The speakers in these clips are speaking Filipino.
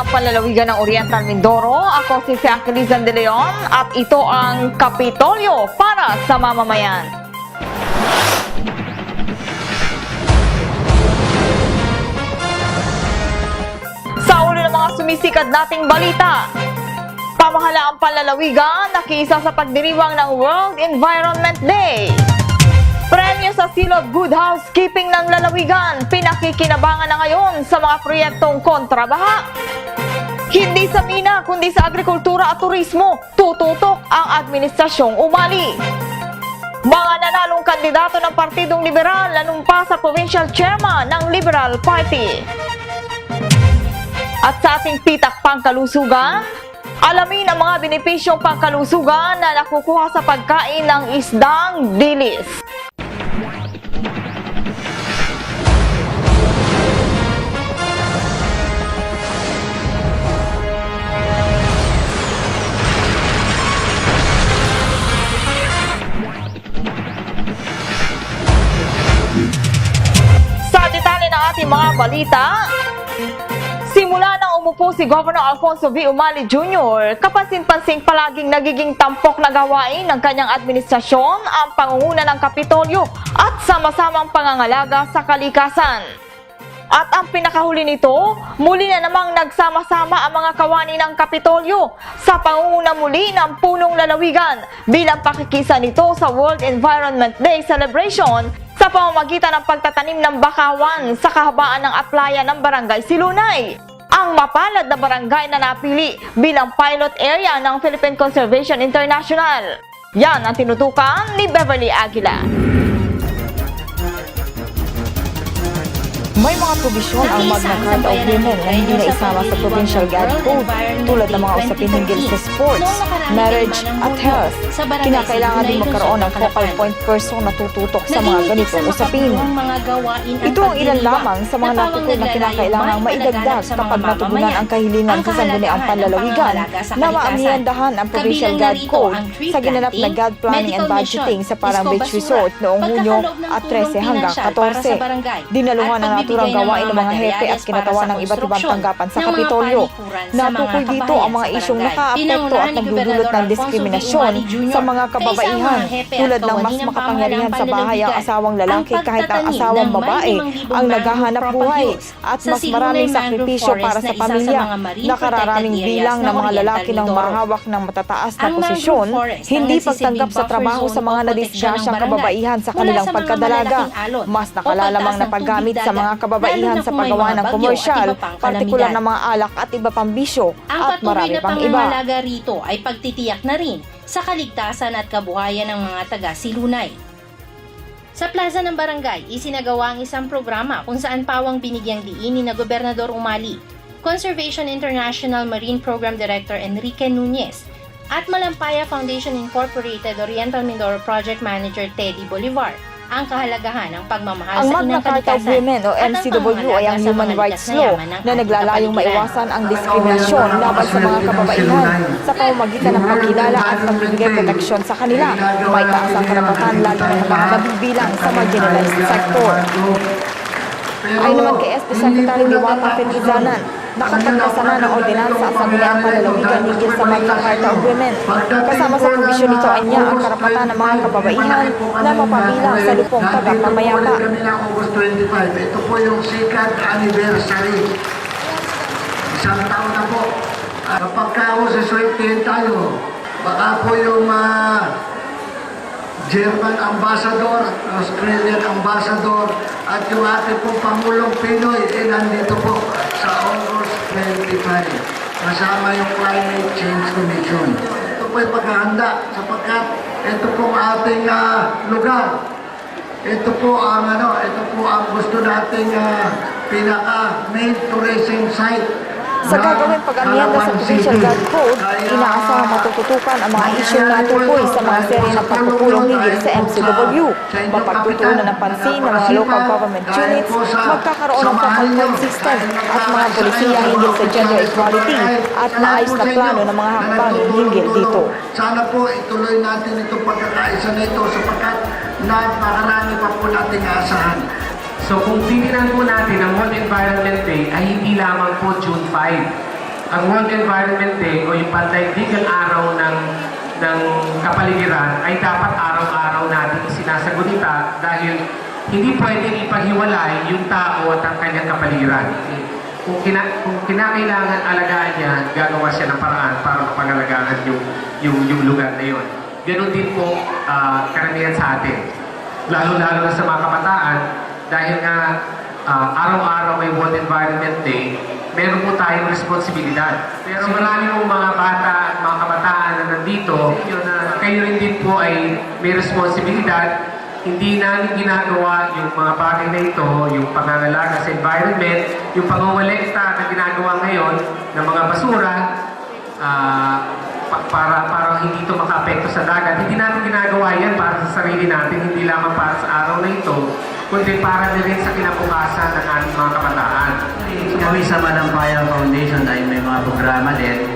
Pamahalaan Panlalawigan ng Oriental Mindoro. Ako si Jacqueline De Leon at ito ang Kapitolyo para sa mamamayan. Sa ulo ng mga sumisikat nating balita, Pamahalaang Panlalawigan nakiisa sa pagdiriwang ng World Environment Day. Premyo sa Seal of Good Housekeeping ng Lalawigan, pinakikinabangan na ngayon sa mga proyektong kontrabaha. Hindi sa mina, kundi sa agrikultura at turismo, tututok ang administrasyong umali. Mga nanalong kandidato ng Partidong Liberal nanumpa sa Provincial Chairman ng Liberal Party. At sa ating pitak pangkalusugan, alamin ang mga benepisyong pangkalusugan na nakukuha sa pagkain ng isdang dilis. Sa detalye ng ating mga balita, simula nang umupo si Governor Alfonso V. Umali Jr., kapansin-pansing palaging nagiging tampok na gawain ng kanyang administrasyon ang pangunguna ng Kapitolyo at sama-samang pangangalaga sa kalikasan. At ang pinakahuli nito, muli na namang nagsama-sama ang mga kawani ng Kapitolyo sa pangunguna muli ng Punong Lalawigan bilang pakikisa nito sa World Environment Day celebration sa pamamagitan ng pagtatanim ng bakawan sa kahabaan ng aplayan ng Barangay Silunay. Ang mapalad na barangay na napili bilang pilot area ng Philippine Conservation International. Yan ang tinutukan ni Beverly Aguila. May mga probisyon ang Magna Carta of Women na hindi na isama sa Provincial Guide Code tulad ng mga usapin hinggil sa sports, marriage at health. Kinakailangan din magkaroon ng focal point person na tututok sa mga ganitong usapin. Ito ang ilan lamang sa mga natukod na kinakailangang maidagdag kapag natugunan ang kahilingan sa Sangguniang Panlalawigan na maamyendahan ang Provincial Guide Code sa ginanap na God Planning and Budgeting sa Parang Beach Resort noong Hunyo at 13 hanggang 14. Dinaluhan ang naturang gawain ng mga hepe at kinatawan ng iba't ibang tanggapan sa Kapitolyo. Natukoy dito ang mga isyong nakaapekto at nagdudulot ng diskriminasyon sa mga kababaihan tulad ng mas makapangyarihan sa bahay ang asawang lalaki kahit ang asawang babae ang naghahanap buhay at mas maraming sakripisyo para sa pamilya. Nakararaming bilang ng mga lalaki ng mahawak ng matataas na posisyon, hindi pagtanggap sa trabaho sa mga nadisgrasyang kababaihan sa kanilang pagkadalaga. Mas nakalalamang na paggamit sa mga kababaihan sa paggawa ng komersyal, partikular na mga alak at iba pang bisyo at marami pang iba. Ang pangangalaga rito ay pagtitiyak na rin sa kaligtasan at kabuhayan ng mga taga Silunay. Sa plaza ng barangay, isinagawa ang isang programa kung saan pawang binigyang diin ni na Gobernador Umali, Conservation International Marine Program Director Enrique Nunez, at Malampaya Foundation Incorporated Oriental Mindoro Project Manager Teddy Bolivar ang kahalagahan ng pagmamahal ang sa Magna inang Carta of kalikasan Women o MCW ay ang human rights law na naglalayong maiwasan ang diskriminasyon laban sa mga kababaihan sa pamamagitan ng pagkilala at pagbibigay proteksyon sa kanila. May taas ang karapatan lalo na ng mga nabibilang sa marginalized sector. Ay naman kay SP Secretary Diwata Felizanan, nakataglasan na ng ordinansa sa Sangguniang Panlalawigan hinggil sa Magna Carta of Women. Kasama sa provision nito ay niya ang karapatan ng mga kababaihan na mapabilang sa lupong tagapamayapa. August 25, ito po yung second anniversary. Isang taon na po. Kapag kao sa swerte tayo, baka po yung German Ambassador, Australian Ambassador, at yung ating pong Pangulong Pinoy, nandito po sa August 25, kasama yung Climate Change Commission. Ito po yung paghahanda sapagkat ito pong ating lugar. Ito po ang gusto nating pinaka main tourism site. Sa gagawing pag-amyenda sa Provincial Guide Code, inaasahang matututukan ang mga isyong natukoy sa mga serye ng pagpupulong hinggil sa MCW. Mapagtutuunan ng pansin ng mga local government units, magkakaroon ng focal point system at mga polisiya hinggil sa gender equality at maayos na plano ng mga hakbang hinggil dito. Sana po ituloy natin itong pagkakaisa na ito sapagkat napakarami pa po nating aasahan. So kung tininan po natin ang World Environment Day ay hindi lamang po June 5. ang World Environment Day o yung pandaigdigang araw ng kapaligiran ay dapat araw-araw natin isinasagunita dahil hindi pwedeng ipaghiwalay yung tao at ang kanyang kapaligiran. Kung kinakailangan alagaan niya, gagawa siya ng paraan para mapangalagaan yung lugar na yun. Ganon din po karamihan sa atin. Lalo-lalo na sa mga kabataan dahil nga araw-araw may World Environment Day, meron po tayong responsibilidad. Pero marami pong mga bata at mga kabataan na nandito, kayo rin din po ay may responsibilidad. Hindi namin ginagawa yung mga bagay na ito, yung pangangalaga sa environment, yung pangongolekta na ginagawa ngayon ng mga basura, para hindi ito makaapekto sa dagat. Hindi natin ginagawa yan para sa sarili natin, hindi lamang para sa araw na ito, kundi para din rin sa kinabukasan ng ating mga kabataan. Kami sa Manampaya Foundation ay may mga programa din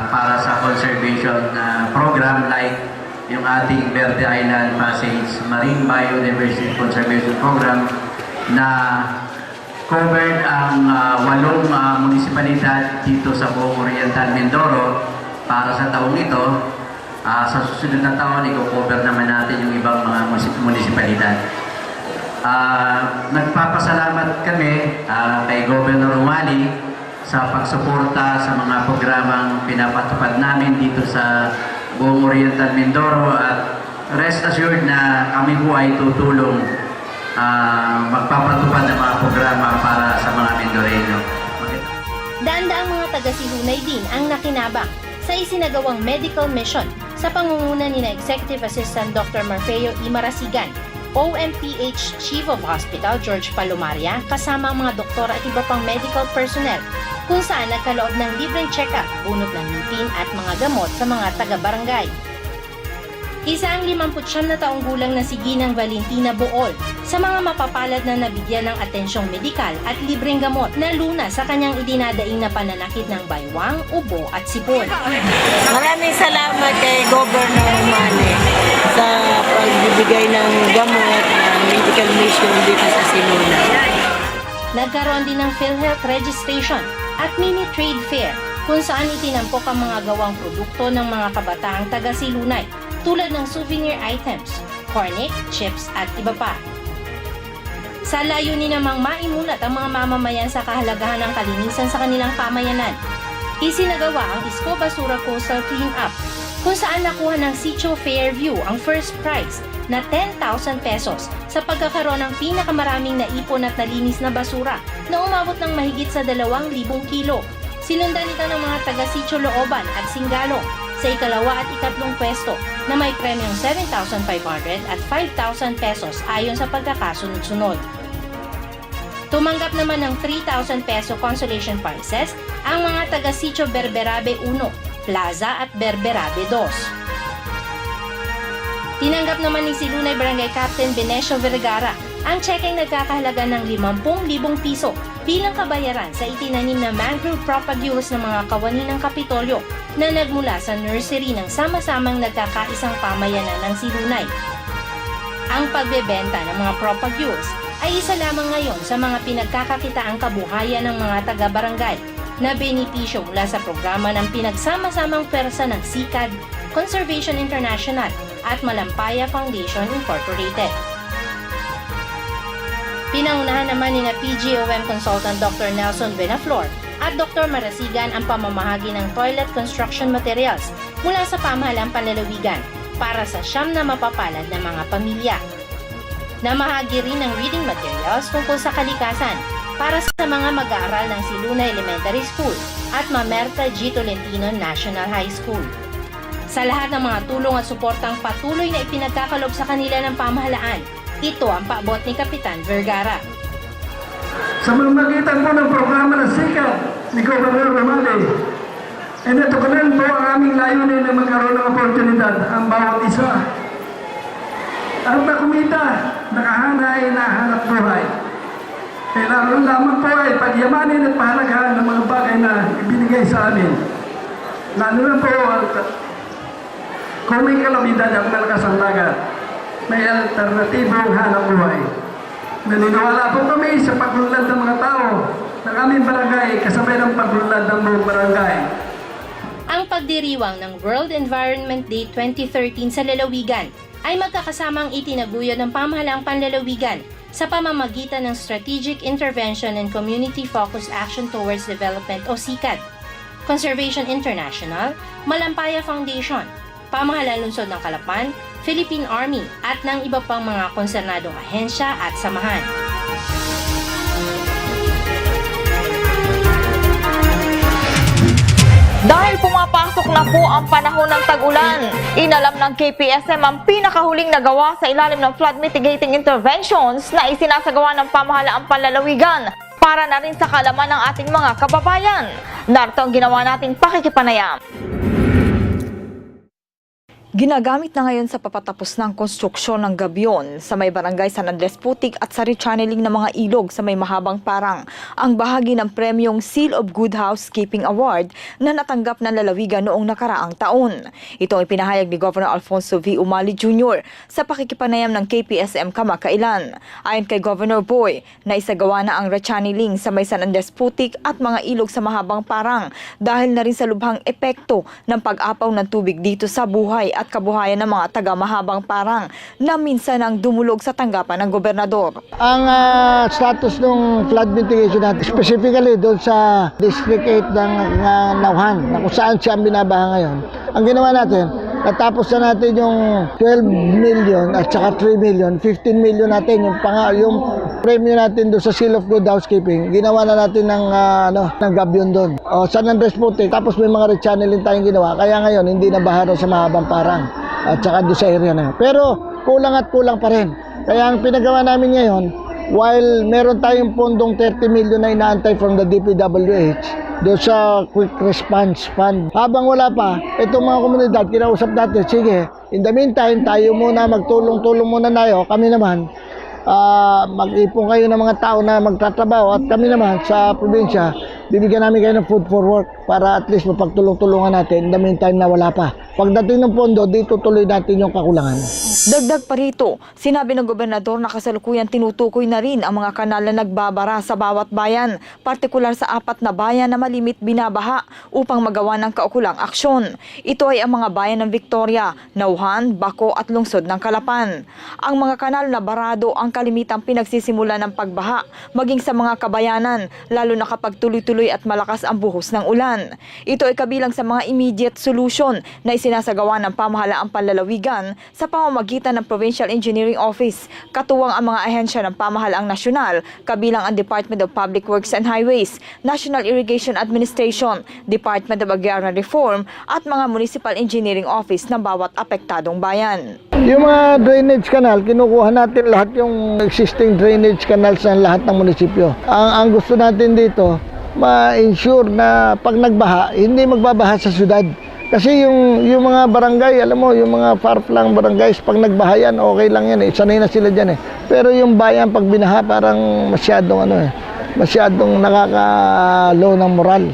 para sa conservation program like yung ating Verde Island Passage Marine Biodiversity Conservation Program na covered ang 8 munisipalidad dito sa buong Oriental Mindoro para sa taong ito. Sa susunod na taon, i-cover naman natin yung ibang mga munisipalidad. Nagpapasalamat kami kay Governor Umali sa pagsuporta sa mga programang pinapatupad namin dito sa buong Oriental Mindoro at rest assured na kami po ay tutulong magpapatupad ng mga programa para sa mga Mindoreño. Daan-daang mga taga-Silunay din ang nakinabang sa isinagawang medical mission sa pangunguna ni Executive Assistant Dr. Marfeo E. Marasigan, OMPH Chief of Hospital George Palomaria, kasama ang mga doktor at iba pang medical personnel, kung saan nagkaloob ng libreng check-up, bunot ng ngipin at mga gamot sa mga taga-barangay. Isa ang 59 na taong gulang na si Ginang Valentina Bool sa mga mapapalad na nabigyan ng atensyong medikal at libreng gamot na luna sa kanyang idinadaing na pananakit ng baywang, ubo at sipon. Maraming salamat kay Governor Umali sa pagbibigay ng gamot ng medical mission dito sa Silunay. Nagkaroon din ng PhilHealth registration at mini trade fair kung saan itinampok ang mga gawang produkto ng mga kabataang taga-Silunay tulad ng souvenir items, cornic, chips at iba pa. Sa layunin namang maimulat ang mga mamamayan sa kahalagahan ng kalinisan sa kanilang pamayanan, isinagawa ang Isko Basura Coastal Cleanup kung saan nakuha ng Sitio Fairview ang first prize na 10,000 pesos sa pagkakaroon ng pinakamaraming naipon at nalinis na basura na umabot ng mahigit sa 2,000 kilo. Sinundan ito ng mga taga-Sitio Looban at Singalong sa ikalawa at ikatlong pwesto na may premyong 7,500 at 5,000 pesos ayon sa pagkakasunod-sunod. Tumanggap naman ng 3,000 peso consolation prizes ang mga taga-Sitio Berberabe 1, Plaza at Berberabe 2. Tinanggap naman ni Silunay Barangay Captain Benesio Vergara ang checkeng nagkakahalaga ng 50,000 piso bilang kabayaran sa itinanim na mangrove propagules ng mga kawani ng Kapitolyo na nagmula sa nursery ng sama-samang nagkakaisang pamayanan ng Silunay. Ang pagbebenta ng mga propagules ay isa lamang ngayon sa mga pinagkakakitaang kabuhayan ng mga taga-barangay na benepisyo mula sa programa ng pinagsama-samang pwersa ng SICAD, Conservation International at Malampaya Foundation Incorporated. Pinangunahan naman ni PGOM Consultant Dr. Nelson Benaflor at Dr. Marasigan ang pamamahagi ng toilet construction materials mula sa pamahalang panlalawigan para sa 9 na mapapalad na mga pamilya. Namahagi rin ng reading materials tungkol sa kalikasan para sa mga mag-aaral ng Silunay Elementary School at Mamerta G. Tolentino National High School. Sa lahat ng mga tulong at suportang patuloy na ipinagkakalob sa kanila ng pamahalaan, ito ang paabot ni Kapitan Vergara. Sa mamagitan po ng programa ng SICAD ni Governor Umali, natukunan po ang aming layunin na magkaroon ng oportunidad ang bawat isa. At nakumita, nakahanay na hanap buhay. Kailangan lamang po ay pagyamanin at pahalagahan ng mga bagay na ibinigay sa amin. Lalo na po kung may kalamidad at malakas ang dagat, may alternatibong hanap buhay. Naniniwala po kami sa paglulad ng mga tao ng aming barangay kasabay ng paglulad ng buong barangay. Ang pagdiriwang ng World Environment Day 2013 sa lalawigan ay magkakasamang itinaguyod ng pamahalaang panlalawigan sa pamamagitan ng Strategic Intervention and Community Focused Action Towards Development o SICAD, Conservation International, Malampaya Foundation, Pamahalaan Lungsod ng Calapan, Philippine Army at ng iba pang mga konsernadong ahensya at samahan. Dahil pumapasok na po ang panahon ng tag-ulan, inalam ng KPSM ang pinakahuling nagawa sa ilalim ng flood mitigating interventions na isinasagawa ng pamahalaang panlalawigan para na rin sa kaalaman ng ating mga kababayan. Narito ang ginawa nating pakikipanayam. Ginagamit na ngayon sa papatapos ng konstruksyon ng gabyon sa may barangay San Andres Putik at sa rechanneling ng mga ilog sa may Mahabang Parang ang bahagi ng premyong Seal of Good Housekeeping Award na natanggap ng lalawigan noong nakaraang taon. Ito ay pinahayag ni Governor Alfonso V. Umali Jr. sa pakikipanayam ng KPSM kamakailan. Ayon kay Governor Boy, naisagawa na ang rechanneling sa may San Andres Putik at mga ilog sa Mahabang Parang dahil na rin sa lubhang epekto ng pag-apaw ng tubig dito sa buhay at kabuhayan ng mga taga-Mahabang Parang na minsan ang dumulog sa tanggapan ng gobernador. Ang status ng flood mitigation natin, specifically doon sa District 8 ng Nauhan, na kung saan siya binabaha ngayon. Ang ginawa natin, natapos na natin yung 12 million at saka 3 million, 15 million natin, yung premium natin doon sa Seal of Good Housekeeping, ginawa na natin ng gabyon doon. San Andres Putik, tapos may mga rechanneling tayong ginawa, kaya ngayon hindi na baha sa Mahabang Parang at saka doon sa area na yun. Pero kulang at kulang pa rin. Kaya ang pinagawa namin ngayon, while meron tayong pondong 30 million na inaantay from the DPWH, doon sa Quick Response Fund. Habang wala pa, itong mga komunidad, kinausap natin, sige, in the meantime, tayo muna, magtulong-tulong muna tayo, kami naman, mag-ipon kayo ng mga tao na magtatrabaho at kami naman sa probinsya, bibigyan namin kayo ng food for work para at least mapagtulong-tulungan natin in the meantime na wala pa. Pagdating ng pondo, dito tuloy natin yung kakulangan. Dagdag pa rito, sinabi ng gobernador na kasalukuyan tinutukoy na rin ang mga kanal na nagbabara sa bawat bayan, partikular sa 4 na bayan na malimit binabaha upang magawa ng kaukulang aksyon. Ito ay ang mga bayan ng Victoria, Nauhan, Baco at lungsod ng Calapan. Ang mga kanal na barado ang kalimitang pinagsisimula ng pagbaha, maging sa mga kabayanan, lalo na kapag tuloy-tuloy at malakas ang buhos ng ulan. Ito ay kabilang sa mga immediate solution na isinasagawa ng pamahalaang panlalawigan sa pamamagitan ng Provincial Engineering Office, katuwang ang mga ahensya ng pamahalaang nasyonal, kabilang ang Department of Public Works and Highways, National Irrigation Administration, Department of Agrarian Reform at mga Municipal Engineering Office ng bawat apektadong bayan. Yung mga drainage canal, kinukuha natin lahat yung existing drainage canals ng lahat ng munisipyo. Ang gusto natin dito, ma-ensure na pag nagbaha, hindi magbabaha sa syudad. Kasi yung mga barangay, alam mo, yung mga far-flung barangays, pag nagbahayan, okay lang yan eh. Sanay na sila dyan eh. Pero yung bayan, pag binaha, parang masyadong nakaka-low ng moral.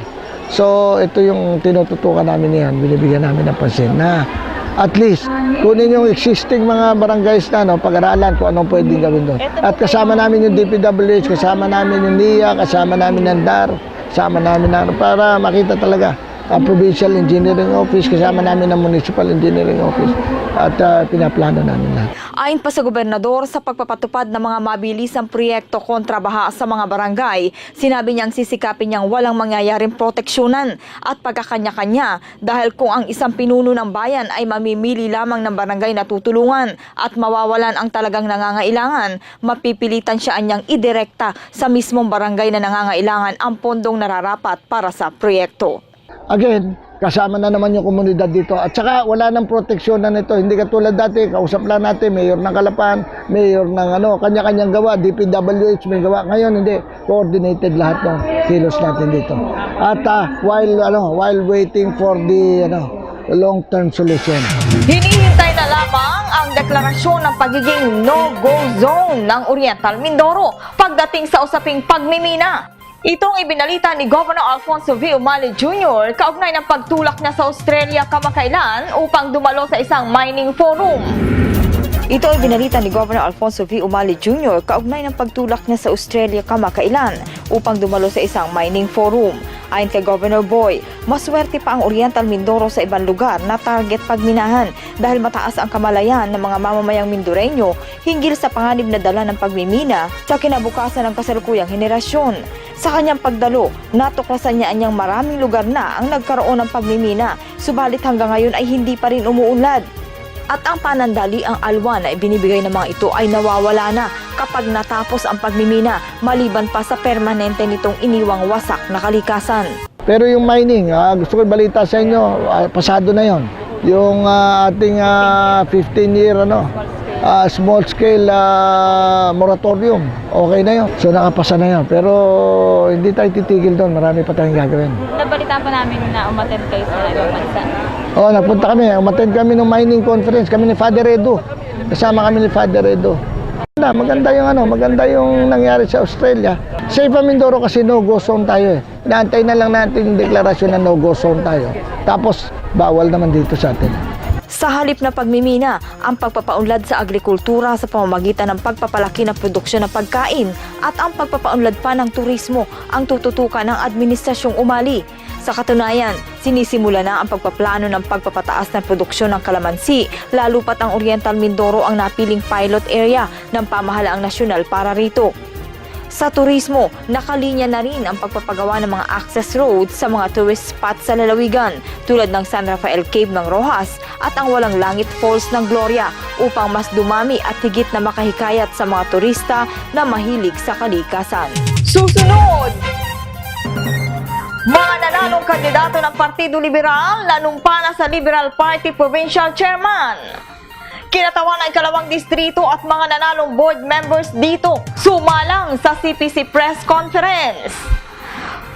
So, ito yung tinututukan namin yan. Binibigyan namin ng pansin na at least, kunin yung existing mga barangays na, pag-aralan kung anong pwedeng gawin doon. At kasama namin yung DPWH, kasama namin yung NIA, kasama namin ng DAR, kasama namin para makita talaga ang Provincial Engineering Office, kasama namin ng Municipal Engineering Office at pinaplano namin lahat. Ayon pa sa gobernador, sa pagpapatupad ng mga mabilisang proyekto kontra baha sa mga barangay, sinabi niyang sisikapin niyang walang mangyayaring proteksyonan at pagkakanya-kanya dahil kung ang isang pinuno ng bayan ay mamimili lamang ng barangay na tutulungan at mawawalan ang talagang nangangailangan, mapipilitan siya anyang idirekta sa mismong barangay na nangangailangan ang pondong nararapat para sa proyekto. Again, kasama na naman yung komunidad dito. At saka wala nang proteksyon na nito. Hindi katulad dati, kausap lang natin, mayor ng Calapan, mayor ng kanya-kanyang gawa, DPWH may gawa. Ngayon hindi, coordinated lahat ng kilos natin dito. At while waiting for the long-term solution. Hinihintay na lamang ang deklarasyon ng pagiging no-go zone ng Oriental Mindoro pagdating sa usaping pagmimina. Itong ibinalita ni Governor Alfonso V. Umali Jr. kaugnay ng pagtulak niya sa Australia kamakailan upang dumalo sa isang mining forum. Ito ay binalita ni Governor Alfonso V. Umali Jr. kaugnay ng pagtulak niya sa Australia kamakailan upang dumalo sa isang mining forum. Ayon kay Governor Boy, maswerte pa ang Oriental Mindoro sa ibang lugar na target pagminahan dahil mataas ang kamalayan ng mga mamamayang Mindoreño hinggil sa panganib na dala ng pagmimina sa kinabukasan ng kasalukuyang henerasyon. Sa kanyang pagdalo, natuklasan niya anyang maraming lugar na ang nagkaroon ng pagmimina, subalit hanggang ngayon ay hindi pa rin umuunlad. At ang panandaliang alwan na ibinibigay ng mga ito ay nawawala na kapag natapos ang pagmimina maliban pa sa permanente nitong iniwang wasak na kalikasan. Pero yung mining, gusto ko balita sa inyo, pasado na yon. Yung ating 15-year small scale moratorium, okay na yun. So nakapasa na yun. Pero hindi tayo titigil doon, marami pa tayong gagawin. Nabalitaan pa namin na umattend kayo sa ibang bansa. Oo, nagpunta kami. Umattend kami ng mining conference. Kami ni Father Edo. Kasama kami ni Father Edo. Maganda yung nangyari sa Australia. Safe ang Mindoro kasi no-go zone tayo eh. Inaantay na lang natin yung deklarasyon na no-go zone tayo. Tapos, bawal naman dito sa atin. Sa halip na pagmimina, ang pagpapaunlad sa agrikultura sa pamamagitan ng pagpapalaki ng produksyon ng pagkain at ang pagpapaunlad pa ng turismo ang tututukan ng Administrasyong Umali. Sa katunayan, sinisimula na ang pagpaplano ng pagpapataas ng produksyon ng kalamansi, lalo pat ang Oriental Mindoro ang napiling pilot area ng pamahalaang nasyonal para rito. Sa turismo, nakalinya na rin ang pagpapagawa ng mga access roads sa mga tourist spots sa lalawigan tulad ng San Rafael Cave ng Rojas at ang Walang Langit Falls ng Gloria upang mas dumami at higit na makahikayat sa mga turista na mahilig sa kalikasan. Susunod! Mga nanalong kandidato ng Partido Liberal nanumpa na sa Liberal Party Provincial Chairman. Kinatawan ang ikalawang distrito at mga nanalong board members dito sumalang sa CPC Press Conference.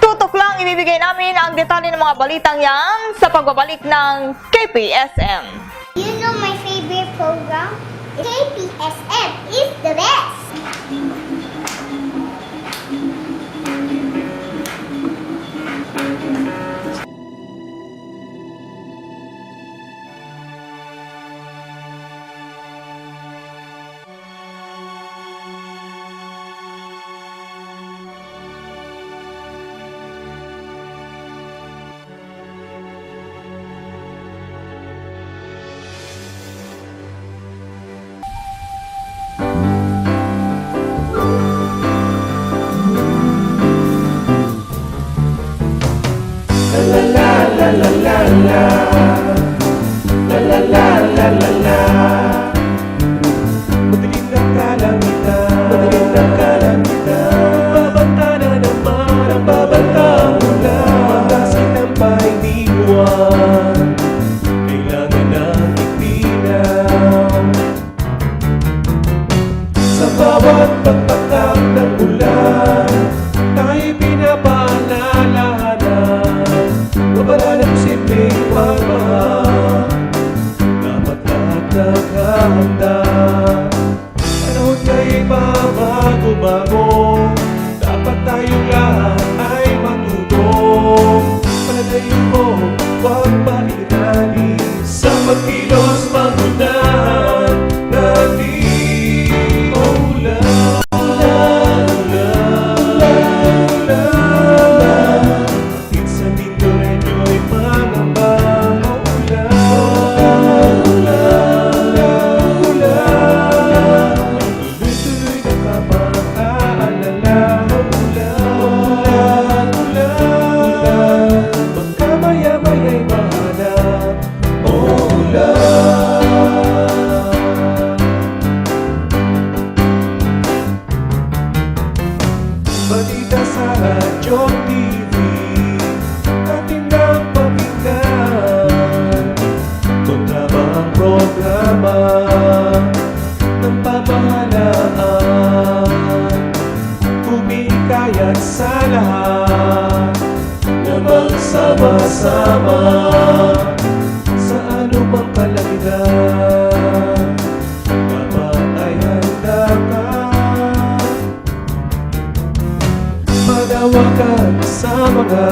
Tutok lang ibibigay namin ang detalye ng mga balitang yan sa pagbabalik ng KPSM. You know my favorite program? KPSM is the best! Sama-sama sa anumang kalamidad, dapat ay handa ka. Manawagan sa mga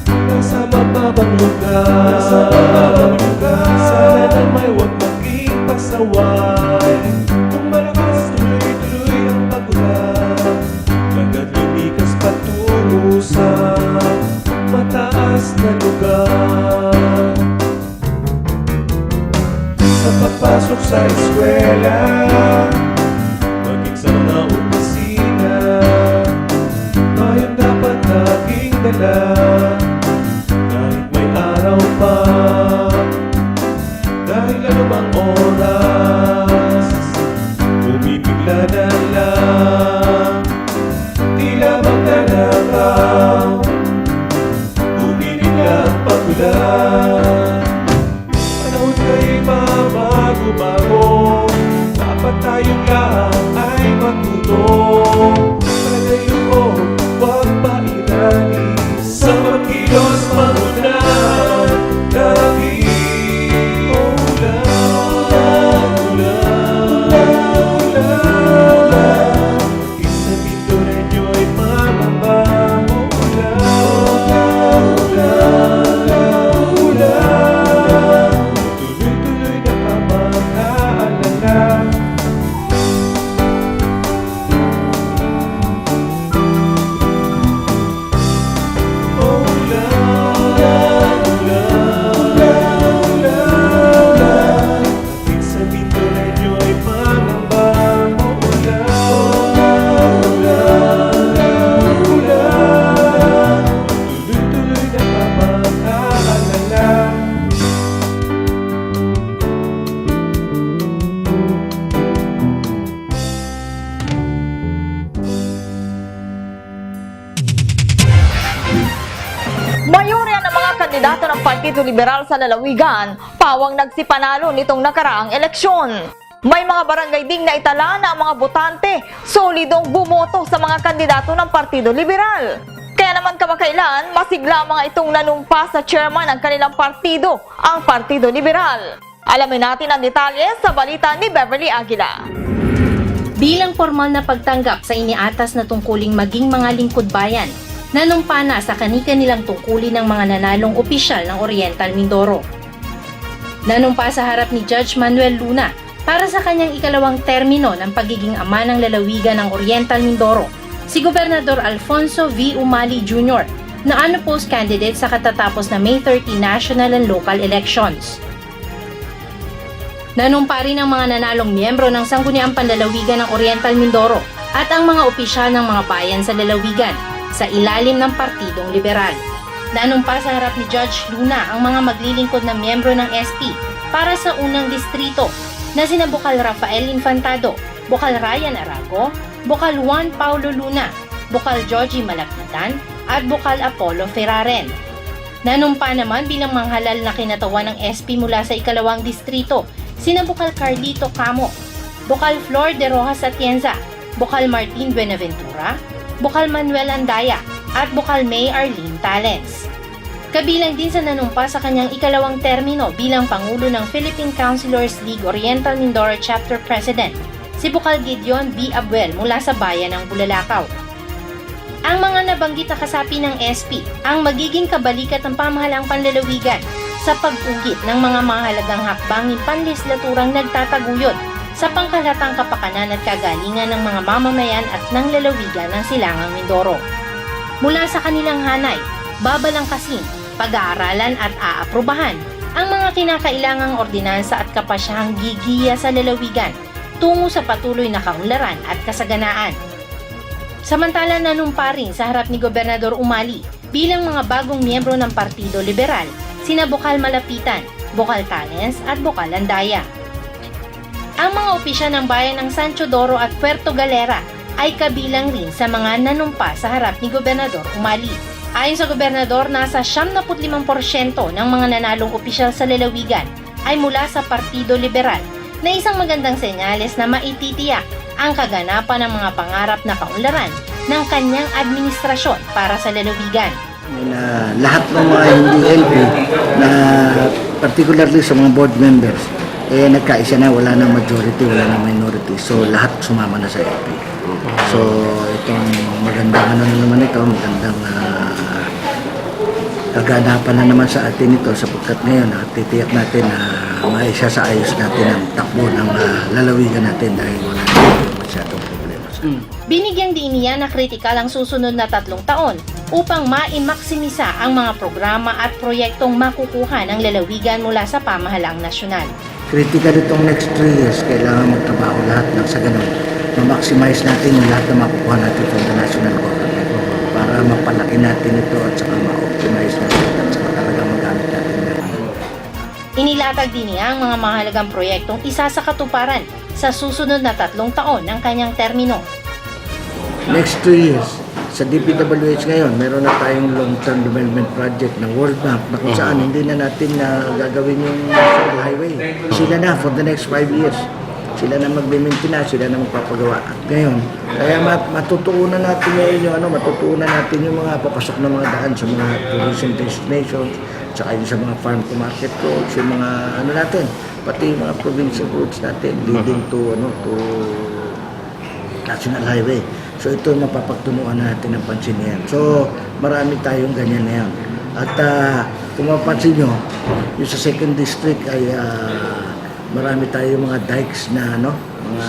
nasa mababang lugar, sana na may huwag maging pasawa. na lugar. Sa papasok sa eskwela, maging sa mga opisina, tayo dapat laging dala. Kahit may araw pa, dahil anumang oras, bumibigla na lang. Tila magdalakaw, bumibigla ang pagulan. Panahon ka'y mabago-bago, dapat tayong lahat ay matuto. Palayo mo, huwag pairali, sa magkilos magunan. Lagi ulan, ulan. Isa dito renyo'y mamamba. Ulan. Tuloy-tuloy na pamag-aalala. Mayorya ng mga kandidato ng Partido Liberal sa lalawigan, pawang nagsipanalo nitong nakaraang eleksyon. May mga barangay ding naitala na ang mga botante solidong bumoto sa mga kandidato ng Partido Liberal. Kaya naman kamakailan, masigla mga itong nanumpa sa chairman ng kanilang partido, ang Partido Liberal. Alamin natin ang detalye sa balita ni Beverly Aguila. Bilang formal na pagtanggap sa iniatas na tungkuling maging mga lingkod bayan, nanumpa na sa kani-kanilang tungkulin ng mga nanalong opisyal ng Oriental Mindoro. Nanumpa sa harap ni Judge Manuel Luna para sa kanyang ikalawang termino ng pagiging ama ng lalawigan ng Oriental Mindoro, si Gobernador Alfonso V. Umali Jr. na unopposed candidate sa katatapos na May 30 national and local elections. Nanumpa rin ang mga nanalong miyembro ng Sangguniang Panlalawigan ng Oriental Mindoro at ang mga opisyal ng mga bayan sa lalawigan sa ilalim ng Partidong Liberal. Nanumpa sa harap ni Judge Luna ang mga maglilingkod na miyembro ng SP para sa unang distrito na sina Bukal Rafael Infantado, Bukal Ryan Arago, Bukal Juan Paulo Luna, Bukal Joji Malapitan at Bukal Apollo Ferraren. Nanumpa naman bilang manghalal na kinatawan ng SP mula sa ikalawang distrito sina Bukal Carlito Camo, Bukal Flor de Rojas Atienza, Bukal Martin Buenaventura, Bukal Manuel Andaya at Bukal May Arlene Talens. Kabilang din sa nanumpa sa kanyang ikalawang termino bilang Pangulo ng Philippine Councilors League Oriental Mindoro Chapter President, si Bukal Gideon B. Abuel mula sa bayan ng Bulalakaw. Ang mga nabanggit na kasapi ng SP ang magiging kabalikat ng pamahalang panlalawigan sa pag-ugit ng mga mahalagang hakbanging panlegislaturang nagtataguyod sa pangkalatang kapakanan at kagalingan ng mga mamamayan at ng lalawigan ng Silangang Mindoro. Mula sa kanilang hanay, babalangkasin, pag-aaralan at aaprubahan ang mga kinakailangang ordinansa at kapasyahang gigiya sa lalawigan tungo sa patuloy na kaunlaran at kasaganaan. Samantala nanumpa rin sa harap ni Gobernador Umali bilang mga bagong miyembro ng Partido Liberal, sina Bukal Malapitan, Bukal Talens at Bukal Andaya. Ang mga opisyal ng bayan ng San Teodoro at Puerto Galera ay kabilang rin sa mga nanumpa sa harap ni Gobernador Umali. Ayon sa gobernador, nasa 75% ng mga nanalong opisyal sa lalawigan ay mula sa Partido Liberal, na isang magandang senyales na maititiyak ang kaganapan ng mga pangarap na kaunlaran ng kanyang administrasyon para sa lalawigan. Na lahat ng mga hindi LP na particularly sa mga board members nagkaisa na, wala na majority, wala na minority, so lahat sumama na sa LP. So itong magandang naman ito, magandang kaganapan na naman sa atin ito, sapagkat ngayon titiyak natin na maisa sa ayos natin ang takbo ng lalawigan natin dahil wala na masyadong problema sa Binigyang diin niya na kritikal ang susunod na 3 taon upang maimaksimisa ang mga programa at proyektong makukuha ng lalawigan mula sa pamahalang nasyonal. Critical itong next 3 years, kailangan magtrabaho lahat ng sa ganun. Ma-maximize natin yung lahat na makukuha natin from the national government para mapalaki natin ito at saka ma-optimize natin at saka talaga magamit natin. Inilatag din niya ang mga mahalagang proyektong isa sa katuparan sa susunod na 3 taon ng kanyang termino. Next 2 years, sa DPWH ngayon, meron na tayong long-term development project ng World Bank na kung saan hindi na natin gagawin yung national highway. Sila na for the next 5 years. Sila na magme-maintain, sila na magpapagawa. At ngayon, kaya matutuunan natin matutuunan natin yung mga papasok na mga daan sa mga tourism destinations, tsaka yung sa mga farm to market roads, yung mga natin, pati yung mga provincial roads natin leading to national highway. So ito mapapagtunuan natin ng pansin yan. So marami tayong ganyan na yan. At kung mapansin nyo, yung sa 2nd district ay marami tayong mga dikes na mga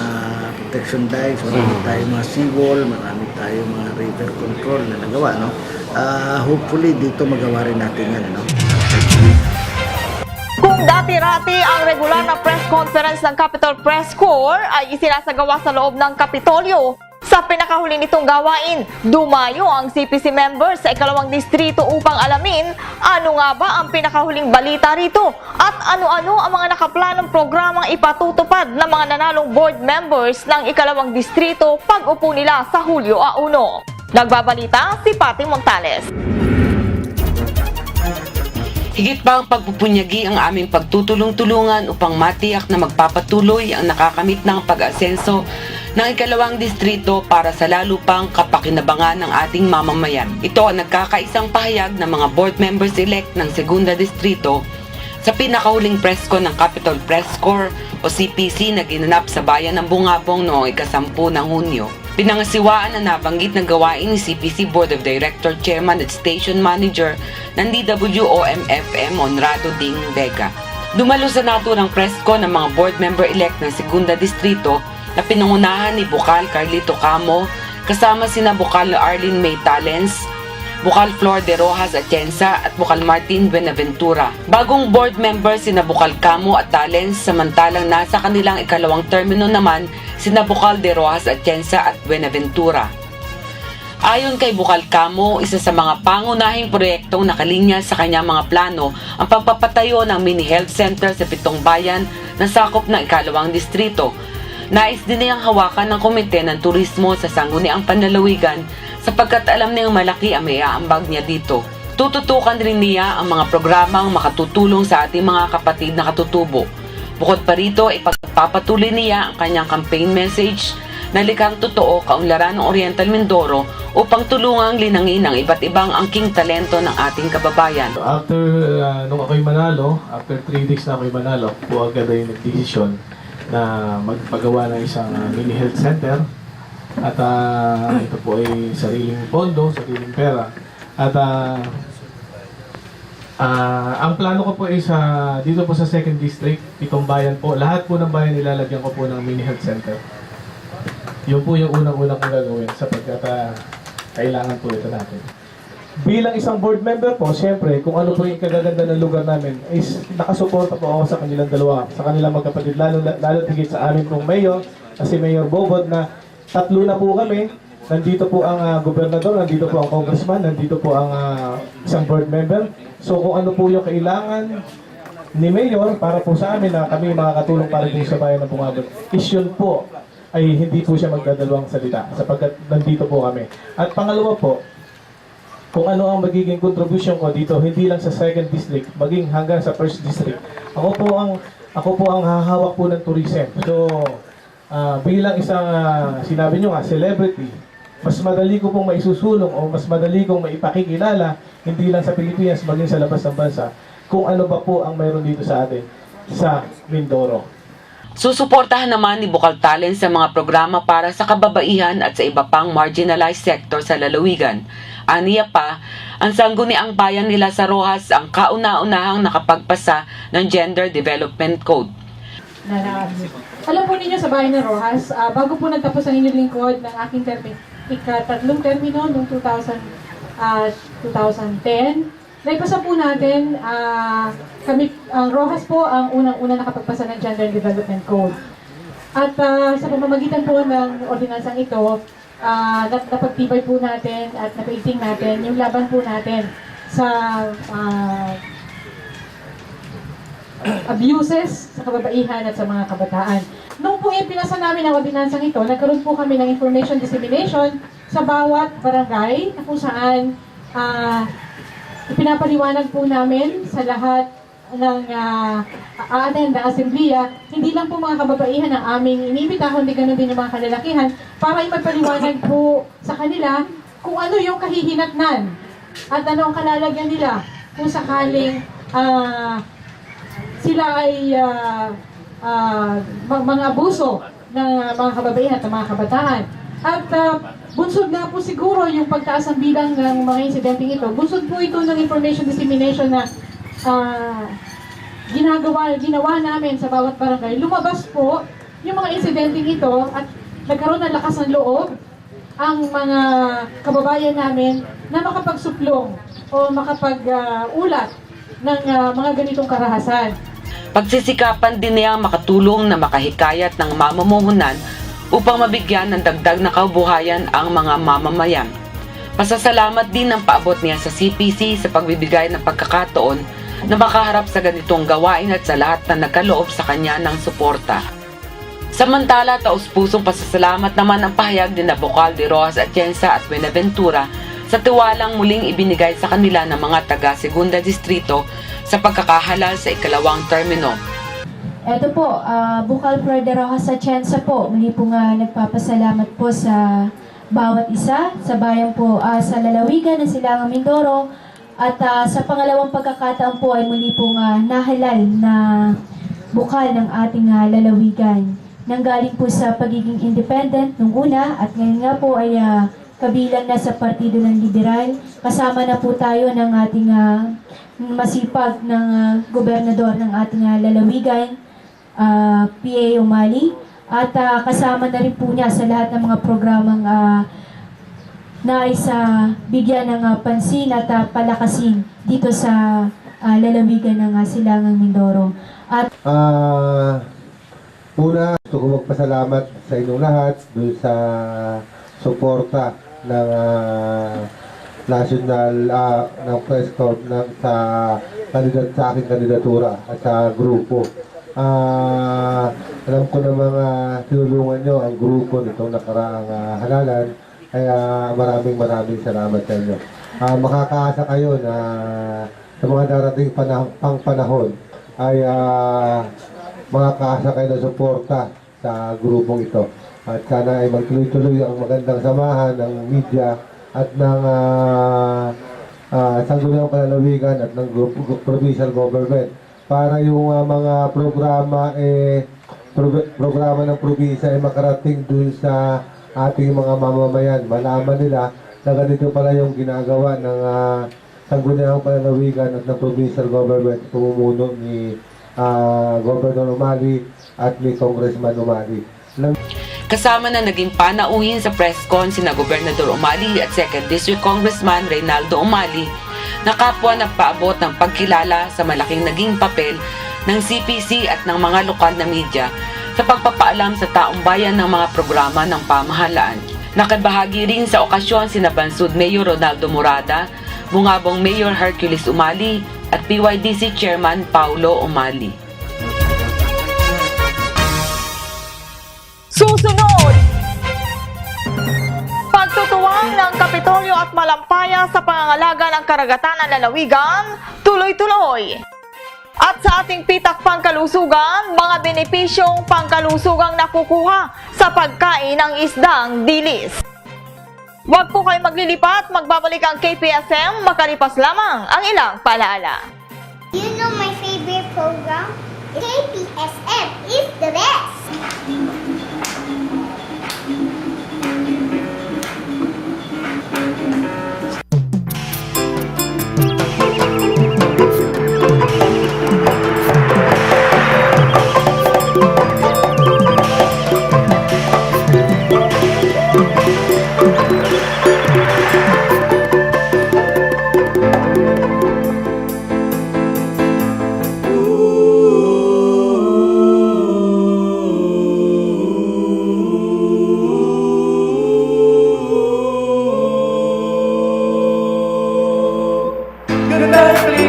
protection dikes, marami tayong mga seawall, marami tayong mga river control na nagawa. Hopefully dito magawa rin natin yan. Kung dati-rati ang regular na press conference ng Capitol Press Corps ay isinasagawa sa loob ng Kapitolyo, sa pinakahuli nitong gawain, dumayo ang CPC members sa 2nd distrito upang alamin ano nga ba ang pinakahuling balita rito at ano-ano ang mga nakaplanong programang ipatutupad ng mga nanalong board members ng 2nd distrito pag-upo nila sa Hulyo 1. Nagbabalita si Patty Montales. Higit pa ang pagpupunyagi ang aming pagtutulong-tulungan upang matiyak na magpapatuloy ang nakakamit ng pag-asenso ng 2nd distrito para sa lalo pang kapakinabangan ng ating mamamayan. Ito ang nagkakaisang pahayag ng mga board members-elect ng 2nd distrito sa pinakahuling presko ng Capitol Press Corps o CPC na ginanap sa bayan ng Bungabong noong 10 ng Hunyo. Pinangasiwaan na nabanggit na gawain ni CPC Board of Director Chairman at Station Manager ng DWOM-FM Honrado Ding Vega. Dumalo sa naturang presko ng mga board member-elect ng 2nd distrito na pinangunahan ni Bukal Carlito Camo kasama sina Bukal Arlene May Talens, Bukal Flor de Rojas Atienza at Bukal Martin Buenaventura. Bagong board member sina Bukal Camo at Talens, samantalang nasa kanilang 2nd termino naman sina Bukal de Rojas Atienza at Buenaventura. Ayon kay Bukal Camo, isa sa mga pangunahing proyektong nakalinya sa kanyang mga plano ang pagpapatayo ng mini health center sa 7 bayan na sakop ng 2nd distrito. Nais din niyang hawakan ng Komite ng Turismo sa Sangguniang Panlalawigan sapagkat alam niyang malaki ang may aambag niya dito. Tututukan rin niya ang mga programang makatutulong sa ating mga kapatid na katutubo. Bukod pa rito, ipagpapatuloy niya ang kanyang campaign message na likhang totoo kaunlaran ng Oriental Mindoro upang tulungang linangin ang iba't ibang angking talento ng ating kababayan. After nung ako'y manalo, after 3 days na ako'y manalo, po agad ay nag-desisyon na magpagawa ng isang mini health center at ito po ay sariling pondo, sariling pera at ang plano ko po ay dito po sa 2nd district, 7 bayan po, lahat po ng bayan nilalagyan ko po ng mini health center. Yun po yung unang-unang kong gagawin sapagkat kailangan po ito natin. Bilang isang board member po, siyempre, kung ano po yung kagaganda ng lugar namin, is nakasuporta po ako sa kanilang dalawa, sa kanilang magkapatid, lalo higit sa amin pong mayor, kasi Mayor Bobot na 3 na po kami. Nandito po ang gobernador, nandito po ang congressman, nandito po ang isang board member. So kung ano po yung kailangan ni Mayor para po sa amin na kami makakatulong para po sa bayan ng Bungabon, is yun po ay hindi po siya magdadalawang salita sapagkat nandito po kami. At pangalawa po, kung ano ang magiging contribution ko dito, hindi lang sa 2nd district, maging hanggang sa 1st district. Ako po ang hahawak po ng tourism. So, bilang isang, sinabi nyo nga, celebrity, mas madali ko pong maisusulong o mas madali kong maipakikilala, hindi lang sa Pilipinas, maging sa labas ng bansa, kung ano ba po ang mayroon dito sa atin, sa Mindoro. Susuportahan naman ni Bukal Talents sa mga programa para sa kababaihan at sa iba pang marginalized sector sa lalawigan. Aniya pa, ang sangguniang bayan nila sa Rojas ang kauna-unahang nakapagpasa ng Gender Development Code. Alam po ninyo sa bayan ng Rojas, bago po nagtapos ang inyong lingkod ng aking ikatlong termino noong 2018, 2010. Naipasa po natin, ang Rojas po ang unang-una nakapagpasa ng Gender Development Code. At sa pamamagitan po ng ordinansang ito, napagtibay po natin at napaigting natin yung laban po natin sa abuses sa kababaihan at sa mga kabataan. Nung po ipinasa namin ang ordinansang ito, nagkaroon po kami ng information dissemination sa bawat barangay na kung saan ipinapaliwanag po namin sa lahat ng aattend na assemblea, hindi lang po mga kababaihan ang aming inibita, kundi ganun din yung mga kalalakihan para ipagpaliwanag po sa kanila kung ano yung kahihinatnan at ano ang kalalagyan nila kung sakaling sila ay mga abuso ng mga kababaihan at mga kabataan. At bunsod nga po siguro yung pagtaas ng bilang ng mga insidenteng ito. Bunsod po ito ng information dissemination na ginawa namin sa bawat barangay. Lumabas po yung mga insidenteng ito at nagkaroon ng lakas ng loob ang mga kababayan namin na makapagsuplong o makapag-ulat ng mga ganitong karahasan. Pagsisikapan din niyang makatulong na makahikayat ng mamumuhunan upang mabigyan ng dagdag na kabuhayan ang mga mamamayan. Pasasalamat din ang paabot niya sa CPC sa pagbibigay ng pagkakataon na makaharap sa ganitong gawain at sa lahat na nagkaloob sa kanya ng suporta. Samantala, taus-pusong pasasalamat naman ang pahayag ni Bokal de Rojas Atienza at Buenaventura sa tiwalang muling ibinigay sa kanila ng mga taga-Segunda Distrito sa pagkakahalal sa ikalawang termino. Ito po, Bukal Flor de Rojas Atienza po. Muli po nga nagpapasalamat po sa bawat isa, sa bayan po sa lalawigan ng Silangang Mindoro. At sa pangalawang pagkakataon po ay muli po nga nahalal na bukal ng ating lalawigan. Nanggaling po sa pagiging independent nung una at ngayon nga po ay kabilang na sa Partido ng Liberal. Kasama na po tayo ng ating masipag ng gobernador ng ating lalawigan, PA Umali. At kasama na rin po niya sa lahat ng mga programang nais bigyan ng pansin at palakasin dito sa lalawigan ng Silangang Mindoro. At una, gusto ko magpasalamat sa inyong lahat dun sa suporta ng national ng press corp sa aking kandidatura at sa grupo. Alam ko na mga tinulungan nyo ang grupo nitong nakaraang halalan, kaya maraming salamat sa inyo. Makakaasa kayo na sa mga darating panahon ay makakaasa kayo ng suporta sa grupong ito. At sana ay magtuloy-tuloy ang magandang samahan ng media at ng Sangguniang Panlalawigan at ng provincial government para yung mga programa ng probinsya ay makarating dun sa ating mga mamamayan. Malaman nila na ganito pala yung ginagawa ng Sangguniang Panlalawigan at ng provincial government, pumumuno ni Governor Umali at ni Congressman Umali. Kasama na naging panauhin sa press con sina Gobernador Umali at 2nd District Congressman Reynaldo Umali na kapwa nagpaabot ng pagkilala sa malaking naging papel ng CPC at ng mga lokal na media sa pagpapaalam sa taong bayan ng mga programa ng pamahalaan. Nakibahagi rin sa okasyon sina Bansud Mayor Ronaldo Morada, Bungabong Mayor Hercules Umali at PYDC Chairman Paulo Umali. Susunod! Pagtutuwang ng Kapitolyo at Malampaya sa pangangalaga ng karagatan ng lalawigan, tuloy-tuloy. At sa ating pitak pangkalusugan, mga benepisyong pangkalusugang nakukuha sa pagkain ng isdang dilis. Huwag po kayo maglilipat, magbabalik ang KPSM, makalipas lamang ang ilang palaala. You know my favorite program? KPSM is the best!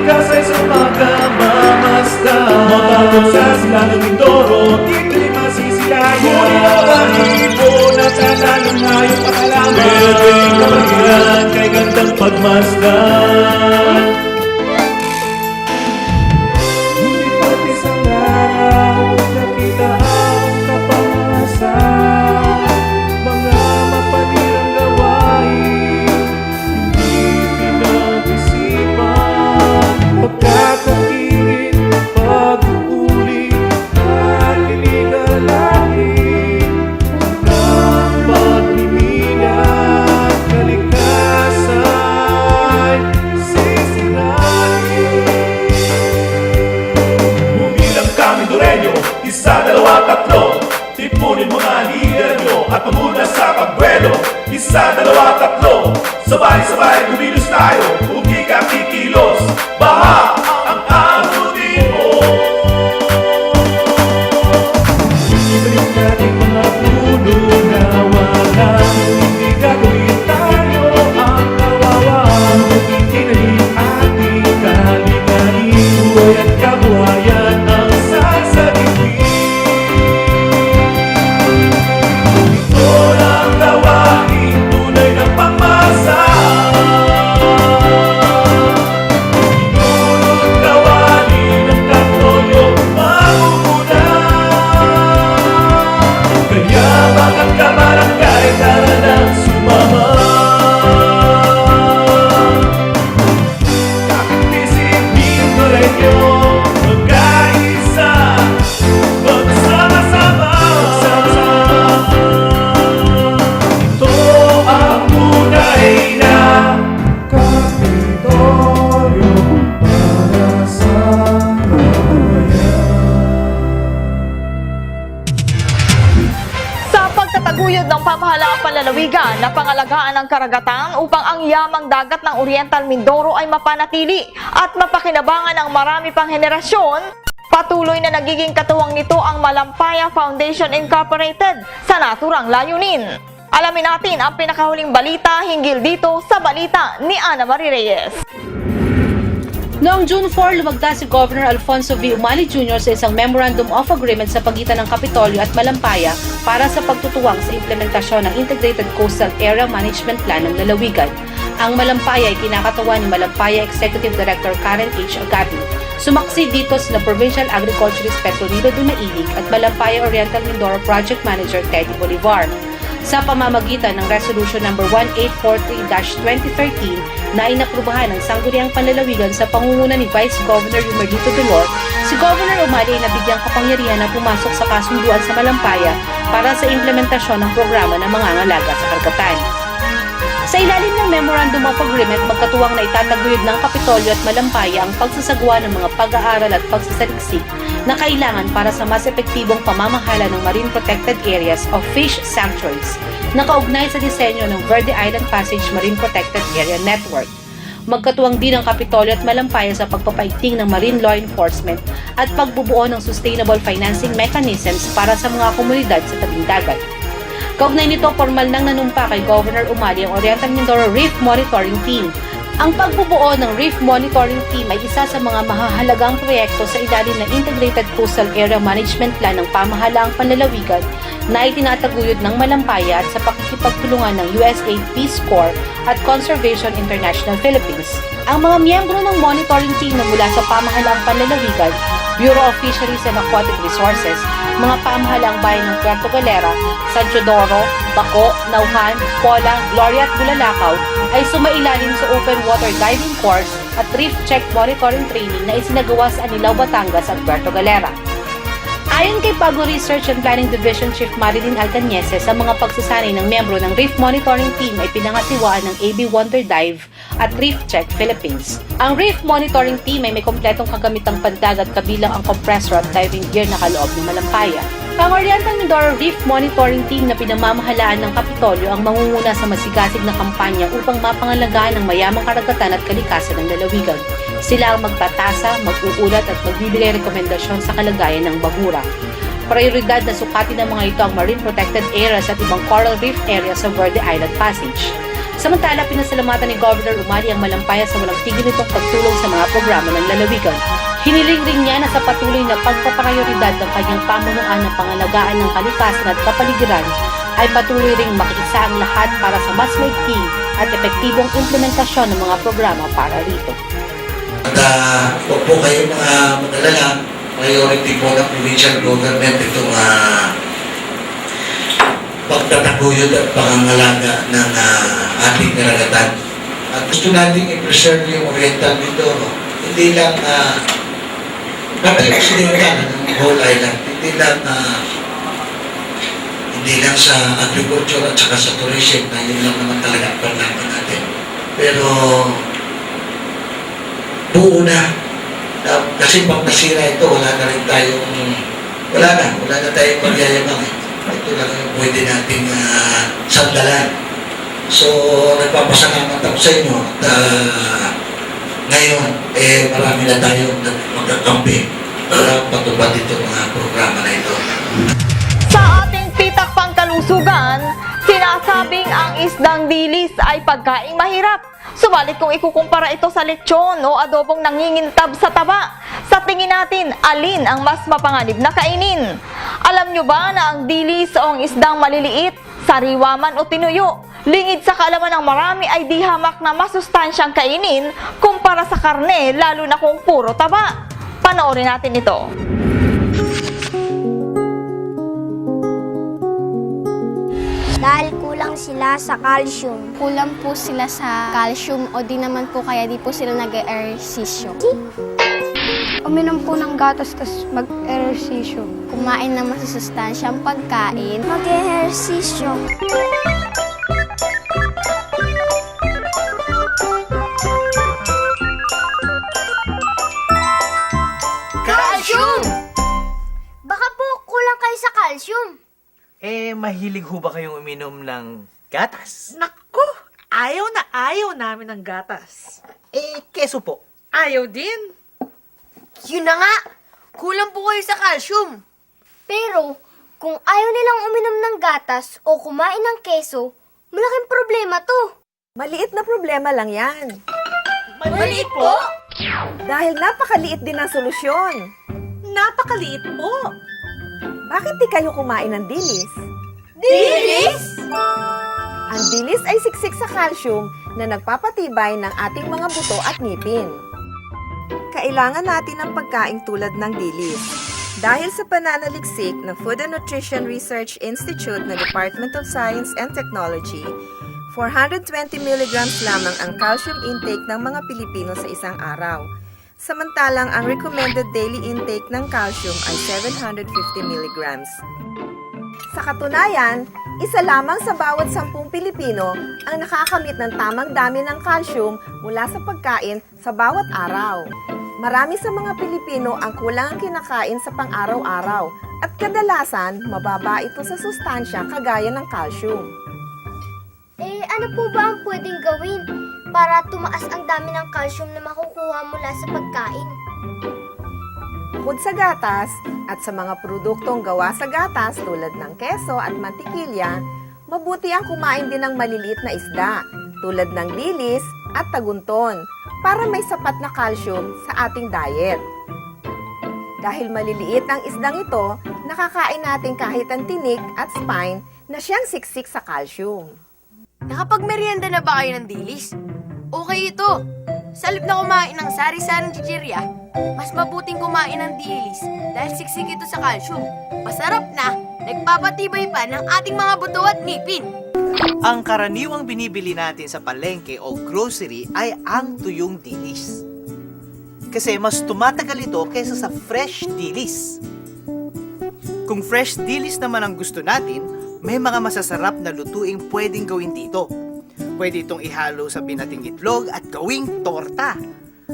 kasay sa pagkamamasdan. Matatag sa silang Mindoro, dito'y masisilayan. Ngunit ang mga ibon at sa lalong ngayong pakalaman. Pwedeng kabagiran kay gandang pagmasdan. Hindi pati sa araw nakita ang kapangasan. Mga mapalirang gawain, hindi pinag-isipan. Pagkakaingin, pag-uuli, at iligalangin. Hanggang pagniminat, kalikasan, sisirain. Bumilang kami Dureño, isa, dalawa, tatlo. Tipunin mga lider nyo at pamuna sa pagbuelo. Isa, dalawa, tatlo. Sabay-sabay kumilos tayo, kung di ka kikilos, baha ang abutin mo. Ibalik natin mga puno na wala, hindi gagawin tayo ang kawawa. Itinalim ating kalikanin, buhay at kabuhayan ang sasabihin. Ito lang gawain, tunay na pamasa. Inulog gawain ng Kapitolyo, mamumuna. Kaya bakit ka barangay, tara nang sumama. Kapit-isip, Mindoreño, magkaisa, magsama-sama. Ito ang tunay na Kapitolyo para sa Sa pagtataguyod ng pamahalaang panlalawigan na pangalagaan ng karagatan upang ang yamang dagat ng Oriental Mindoro ay mapanatili at mapakinabangan ng marami pang henerasyon, patuloy na nagiging katuwang nito ang Malampaya Foundation Incorporated sa naturang layunin. Alamin natin ang pinakahuling balita hinggil dito sa balita ni Ana Marie Reyes. Noong June 4, lumagda si Governor Alfonso V. Umali Jr. sa isang Memorandum of Agreement sa pagitan ng Kapitolyo at Malampaya para sa pagtutuwang sa implementasyon ng Integrated Coastal Area Management Plan ng lalawigan. Ang Malampaya ay kinakatawan ni Malampaya Executive Director Karen H. Agabi. Sumaksi dito sina Provincial Agriculturist Petronilo Dumailig at Malampaya Oriental Mindoro Project Manager Teddy Bolivar. Sa pamamagitan ng Resolution No. 1843-2013 na inaprubahan ng Sangguniang Panlalawigan sa pangunguna ni Vice Governor Yumerito Dolor, si Governor Umali ay nabigyang kapangyarihan na pumasok sa kasunduan sa Malampaya para sa implementasyon ng programa ng mga ngalaga sa karagatan. Sa ilalim ng Memorandum of Agreement, magkatuwang na itataguyod ng Kapitolyo at Malampaya ang pagsasagawa ng mga pag-aaral at pagsasaliksik na kailangan para sa mas epektibong pamamahala ng marine protected areas of fish sanctuaries na kaugnay sa disenyo ng Verde Island Passage Marine Protected Area Network. Magkatuwang din ang Kapitolyo at Malampaya sa pagpapaigting ng marine law enforcement at pagbubuo ng sustainable financing mechanisms para sa mga komunidad sa tabing dagat. Kaugnay nito, formal nang nanumpa kay Governor Umali ang Oriental Mindoro Reef Monitoring Team. Ang pagbubuo ng Reef Monitoring Team ay isa sa mga mahahalagang proyekto sa ilalim ng Integrated Coastal Area Management Plan ng Pamahalaang Panlalawigan na itinataguyod ng Malampaya at sa pakikipagtulungan ng USAID Peace Corps at Conservation International Philippines. Ang mga miyembro ng monitoring team na mula sa Pamahalaang Panlalawigan, Bureau of Fisheries and Aquatic Resources, mga pamahalaang bayan ng Puerto Galera, San Teodoro, Baco, Nauhan, Pola, Gloria at Bulalakaw ay sumailalim sa open water diving course at reef check monitoring training na isinagawa sa Anilao, Batangas at Puerto Galera. Ayon kay Pago Research and Planning Division Chief Marilyn Alcañeses, ang mga pagsasanay ng miyembro ng Reef Monitoring Team ay pinangasiwaan ng AB Wonder Dive at Reef Check Philippines. Ang Reef Monitoring Team ay may kompletong kagamitang pandagat kabilang ang compressor at diving gear na kaloob ng Malampaya. Ang Oriental Mindoro Reef Monitoring Team na pinamamahalaan ng Kapitolyo ang mangunguna sa masigasig na kampanya upang mapangalagaan ang mayamang karagatan at kalikasan ng lalawigan. Sila ang magtatasa, mag-uulat at magbibigay rekomendasyon sa kalagayan ng bahura. Prioridad na sukatin ng mga ito ang marine protected areas at ibang coral reef areas sa Verde Island Passage. Samantala, pinasalamatan ni Governor Umali ang Malampaya sa walang tigil nitong pagtulong sa mga programa ng lalawigan. Hiniling rin niya na sa patuloy na pagpapaprioridad ng kanyang pamunuan ng pangalagaan ng kalikasan at kapaligiran ay patuloy ring makiisa ang lahat para sa mas maigting at epektibong implementasyon ng mga programa para rito. At huwag po kayo mga mag-alala, priority po ng provincial government itong pagtataguyod at pangangalaga ng ating karagatan. At gusto natin i-preserve yung Oriental Mindoro. Hindi lang occidental ng whole island. Hindi lang sa agriculture at saka sa tourism na yun lang naman talaga ang paglaban natin. Pero buo na. Kasi pag nasira ito, wala na tayong magyayabang. Ito lang yung pwede nating sandalan. So, nagpapasalamat ako sa inyo at ngayon, marami na tayong magkakampi para patupad ito mga programa na ito. Sa ating pitak pangkalusugan, sinasabing ang isdang dilis ay pagkaing mahirap. Subalit kung ikukumpara ito sa lechon o adobong nangingintab sa taba, sa tingin natin, alin ang mas mapanganib na kainin? Alam nyo ba na ang dilis o ang isdang maliliit, sariwa man o tinuyo, lingid sa kaalaman ng marami ay di hamak na masustansyang kainin kumpara sa karne, lalo na kung puro taba. Panoorin natin ito. Dahil kulang sila sa calcium. Kulang po sila sa calcium o di naman po kaya di po sila nag-ehersisyo. Uminom po ng gatas tas mag-ehersisyo. Kumain ng masusustansyang pagkain. Mag-ehersisyo. Calcium! Baka po kulang kayo sa calcium. Mahilig ho ba kayong uminom ng gatas? Naku! Ayaw namin ng gatas. Keso po. Ayaw din. Yun na nga! Kulang po kayo sa calcium. Pero, kung ayaw nilang uminom ng gatas o kumain ng keso, malaking problema to. Maliit na problema lang yan. Maliit po? Dahil napakaliit din ang solusyon. Napakaliit po. Bakit di kayo kumain ng dilis? Dilis? Ang dilis ay siksik sa calcium na nagpapatibay ng ating mga buto at ngipin. Kailangan natin ng pagkain tulad ng dilis. Dahil sa pananaliksik ng Food and Nutrition Research Institute ng Department of Science and Technology, 420 mg lamang ang calcium intake ng mga Pilipino sa isang araw. Samantalang ang recommended daily intake ng calcium ay 750 mg. Sa katunayan, isa lamang sa bawat 10 Pilipino ang nakakamit ng tamang dami ng calcium mula sa pagkain sa bawat araw. Marami sa mga Pilipino ang kulang ang kinakain sa pang-araw-araw at kadalasan mababa ito sa sustansya kagaya ng calcium. Ano po ba ang pwedeng gawin para tumaas ang dami ng calcium na makukuha mula sa pagkain? Bukod sa gatas at sa mga produktong gawa sa gatas tulad ng keso at mantikilya, mabuti ang kumain din ng maliliit na isda tulad ng dilis at tagunton para may sapat na calcium sa ating diet. Dahil maliliit ang isdang ito, nakakain natin kahit ang tinik at spine na siyang siksik sa calcium. Nakapagmerienda na ba kayo ng dilis? Okay ito. Sa halip na kumain ng sari-saring chichirya, mas mabuting kumain ng dilis dahil siksik ito sa calcium. Masarap na, nagpapatibay pa ng ating mga buto at ngipin. Ang karaniwang binibili natin sa palengke o grocery ay ang tuyong dilis. Kasi mas tumatagal ito kaysa sa fresh dilis. Kung fresh dilis naman ang gusto natin, may mga masasarap na lutuing pwedeng gawin dito. Pwede itong ihalo sa binating itlog at gawing torta.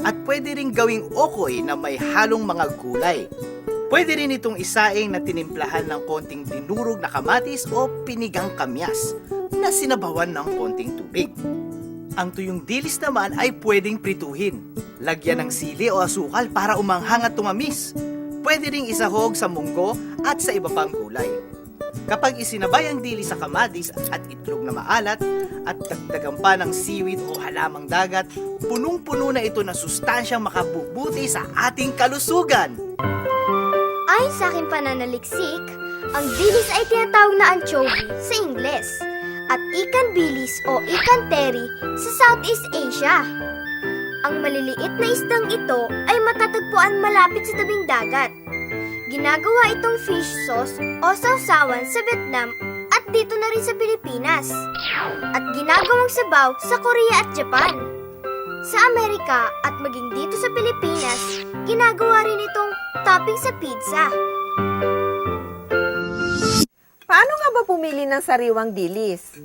At pwede rin gawing okoy na may halong mga gulay. Pwede rin itong isaing na tinimplahan ng konting dinurog na kamatis o pinigang kamyas na sinabawan ng konting tubig. Ang tuyong dilis naman ay pwedeng prituhin. Lagyan ng sili o asukal para umanghang at tumamis. Pwede ring isahog sa munggo at sa iba pang gulay. Kapag isinabay ang dilis sa kamatis at itlog na maalat at dagdagan pa ng seaweed o halamang dagat, punong-puno na ito ng sustansyang makabubuti sa ating kalusugan. Ayon sa aking pananaliksik, ang dilis ay tinatawag na anchovy sa Ingles at ikan bilis o ikan teri sa Southeast Asia. Ang maliliit na isdang ito ay matatagpuan malapit sa tabing dagat. Ginagawa itong fish sauce o sausawan sa Vietnam at dito na rin sa Pilipinas. At ginagawang sabaw sa Korea at Japan. Sa Amerika at maging dito sa Pilipinas, ginagawa rin itong topping sa pizza. Paano nga ba pumili ng sariwang dilis?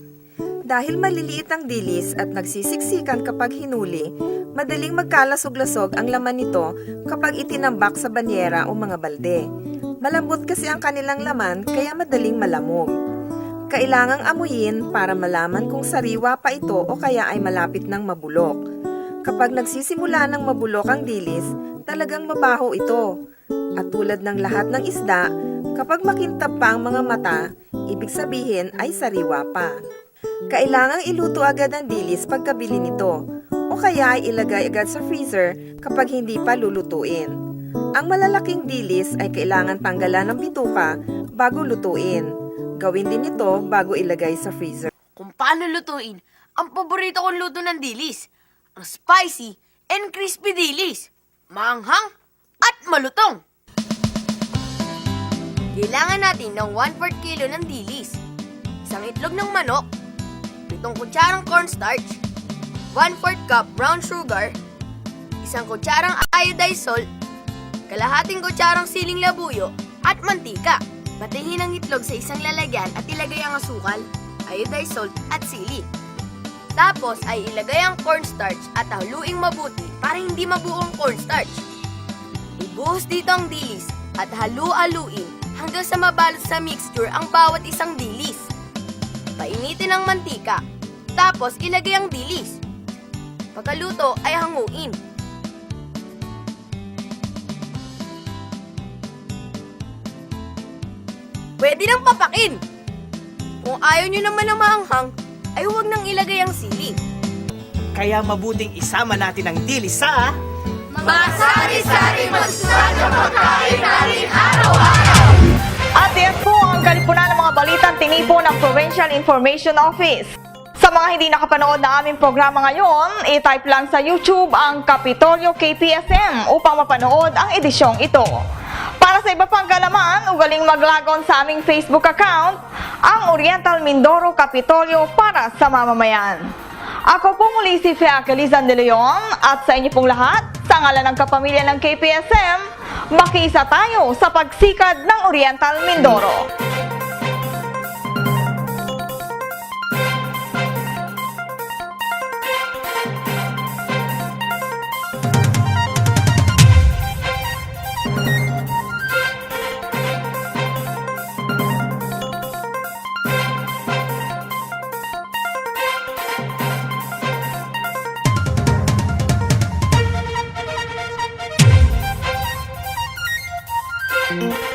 Dahil maliliit ang dilis at nagsisiksikan kapag hinuli, madaling magkalasog-lasog ang laman nito kapag itinambak sa banyera o mga balde. Malambot kasi ang kanilang laman kaya madaling malamog. Kailangang amuyin para malaman kung sariwa pa ito o kaya ay malapit ng mabulok. Kapag nagsisimula ng mabulok ang dilis, talagang mabaho ito. At tulad ng lahat ng isda, kapag makintab pa ang mga mata, ibig sabihin ay sariwa pa. Kailangang iluto agad ang dilis pagkabili nito o kaya ay ilagay agad sa freezer kapag hindi pa lulutuin. Ang malalaking dilis ay kailangan tanggalan ng bituka bago lutuin. Gawin din ito bago ilagay sa freezer. Kung paano lutuin ang paborito kong luto ng dilis, ang spicy and crispy dilis, maanghang at malutong. Kailangan natin ng 1/4 kilo ng dilis, isang itlog ng manok, 7 kutsarang cornstarch, 1/4 cup brown sugar, isang kutsarang iodized salt, kalahating kutsarang siling labuyo, at mantika. Batihin ang itlog sa isang lalagyan at ilagay ang asukal, iodized salt at sili. Tapos ay ilagay ang cornstarch at haluing mabuti para hindi mabuo ang cornstarch. Ibuhos dito ang dilis at halu-haluin hanggang sa mabalot sa mixture ang bawat isang dilis. Painitin ang mantika, tapos ilagay ang dilis. Pagkaluto ay hanguin. Pwede nang papakin. Kung ayaw nyo naman ng maanghang, ay huwag nang ilagay ang sili. Kaya mabuting isama natin ang dilis sa Masari-sari masusad na pagkain natin araw-araw. At yan po ang kalipunan ng mga balitang tinipo ng Provincial Information Office. Sa mga hindi nakapanood na aming programa ngayon, i-type lang sa YouTube ang Kapitolyo KPSM upang mapanood ang edisyong ito. Para sa iba pang kalaman, ugaling mag-log-on sa aming Facebook account, ang Oriental Mindoro Kapitolyo para sa mamamayan. Ako po muli si Fea Calizan de Leon at sa inyo pong lahat, sa ngalan ng kapamilya ng KPSM, makiisa tayo sa pagsikad ng Oriental Mindoro. Thank you.